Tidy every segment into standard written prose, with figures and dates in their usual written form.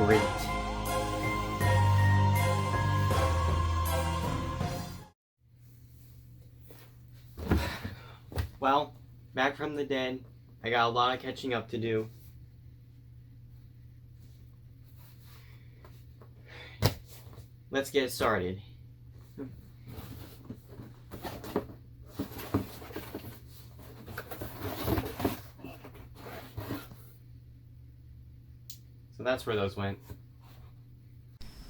great. Well, back from the dead. I got a lot of catching up to do. Let's get started. So that's where those went.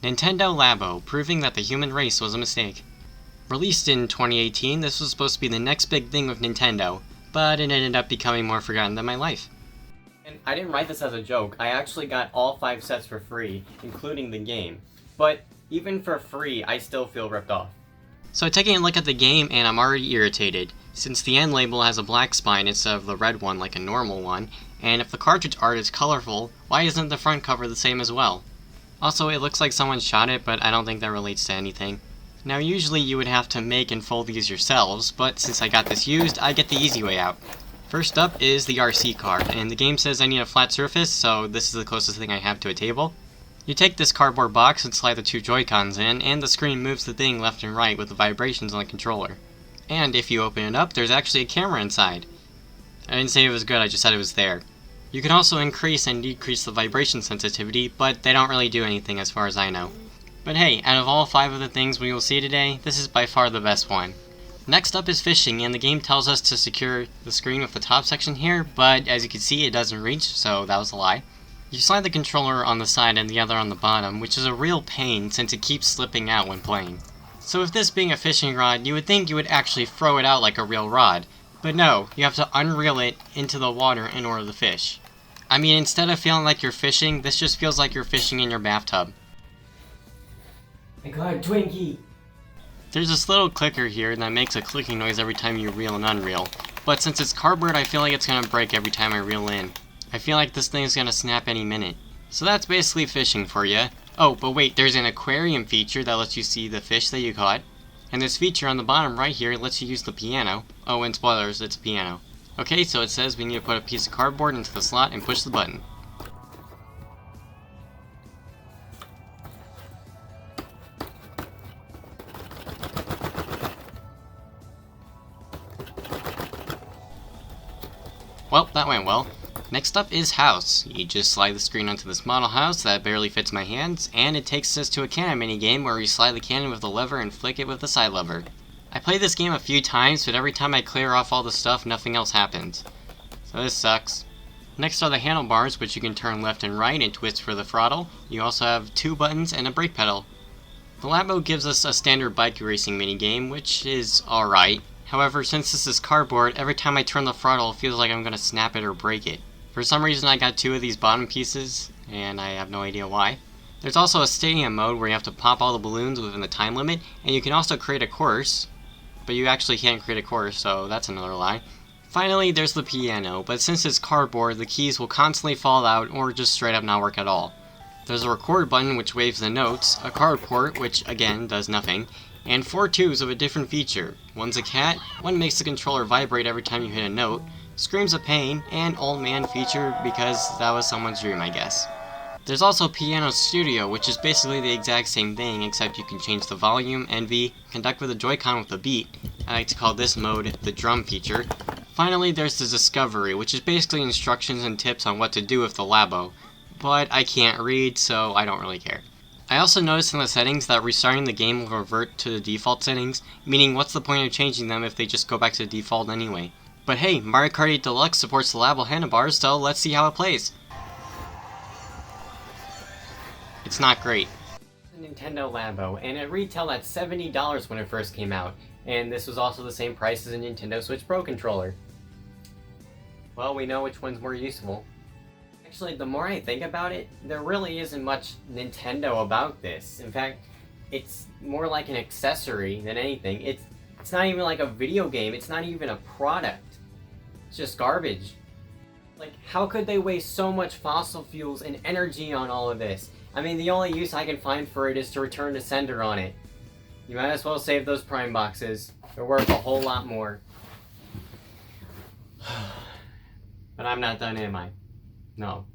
Nintendo Labo, proving that the human race was a mistake. Released in 2018, this was supposed to be the next big thing with Nintendo, but it ended up becoming more forgotten than my life. And I didn't write this as a joke, I actually got all 5 sets for free, including the game. But even for free, I still feel ripped off. So taking a look at the game, and I'm already irritated, since the end label has a black spine instead of the red one like a normal one, and if the cartridge art is colorful, why isn't the front cover the same as well? Also, it looks like someone shot it, but I don't think that relates to anything. Now usually you would have to make and fold these yourselves, but since I got this used, I get the easy way out. First up is the RC card, and the game says I need a flat surface, so this is the closest thing I have to a table. You take this cardboard box and slide the 2 Joy-Cons in, and the screen moves the thing left and right with the vibrations on the controller. And if you open it up, there's actually a camera inside. I didn't say it was good, I just said it was there. You can also increase and decrease the vibration sensitivity, but they don't really do anything as far as I know. But hey, out of all 5 of the things we will see today, this is by far the best one. Next up is fishing, and the game tells us to secure the screen with the top section here, but as you can see it doesn't reach, so that was a lie. You slide the controller on the side and the other on the bottom, which is a real pain since it keeps slipping out when playing. So with this being a fishing rod, you would think you would actually throw it out like a real rod. But no, you have to unreel it into the water in order to fish. I mean, instead of feeling like you're fishing, this just feels like you're fishing in your bathtub. I got a Twinkie! There's this little clicker here that makes a clicking noise every time you reel and unreel, but since it's cardboard I feel like it's gonna break every time I reel in. I feel like this thing's gonna snap any minute. So that's basically fishing for you. Oh, but wait, there's an aquarium feature that lets you see the fish that you caught. And this feature on the bottom right here lets you use the piano. Oh, and spoilers, it's a piano. Okay, so it says we need to put a piece of cardboard into the slot and push the button. Well, that went well. Next up is house. You just slide the screen onto this model house that barely fits my hands, and it takes us to a cannon minigame where you slide the cannon with the lever and flick it with the side lever. I played this game a few times, but every time I clear off all the stuff, nothing else happens. So this sucks. Next are the handlebars, which you can turn left and right and twist for the throttle. You also have 2 buttons and a brake pedal. The Labo gives us a standard bike racing minigame, which is alright. However, since this is cardboard, every time I turn the throttle, it feels like I'm gonna snap it or break it. For some reason I got 2 of these bottom pieces, and I have no idea why. There's also a stadium mode where you have to pop all the balloons within the time limit, and you can also create a course, but you actually can't create a course, so that's another lie. Finally, there's the piano, but since it's cardboard, the keys will constantly fall out or just straight up not work at all. There's a record button which waves the notes, a card port which again does nothing, and 4 tubes of a different feature. One's a cat, one makes the controller vibrate every time you hit a note, screams of pain, and old man feature because that was someone's dream, I guess. There's also Piano Studio, which is basically the exact same thing except you can change the volume, envy, conduct with a Joy-Con with a beat. I like to call this mode the drum feature. Finally, there's the Discovery, which is basically instructions and tips on what to do with the Labo, but I can't read, so I don't really care. I also noticed in the settings that restarting the game will revert to the default settings, meaning what's the point of changing them if they just go back to the default anyway. But hey, Mario Kart 8 Deluxe supports the Labo handlebars, so let's see how it plays. It's not great. The Nintendo Labo, and it retailed at $70 when it first came out, and this was also the same price as a Nintendo Switch Pro controller. Well, we know which one's more useful. Actually, the more I think about it, there really isn't much Nintendo about this. In fact, it's more like an accessory than anything. It's not even like a video game, it's not even a product. It's just garbage. Like, how could they waste so much fossil fuels and energy on all of this? I mean, the only use I can find for it is to return to sender on it. You might as well save those Prime boxes. They're worth a whole lot more. But I'm not done, am I? No.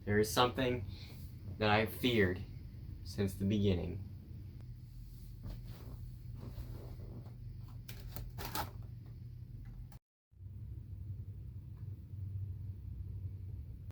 There is something that I've feared since the beginning.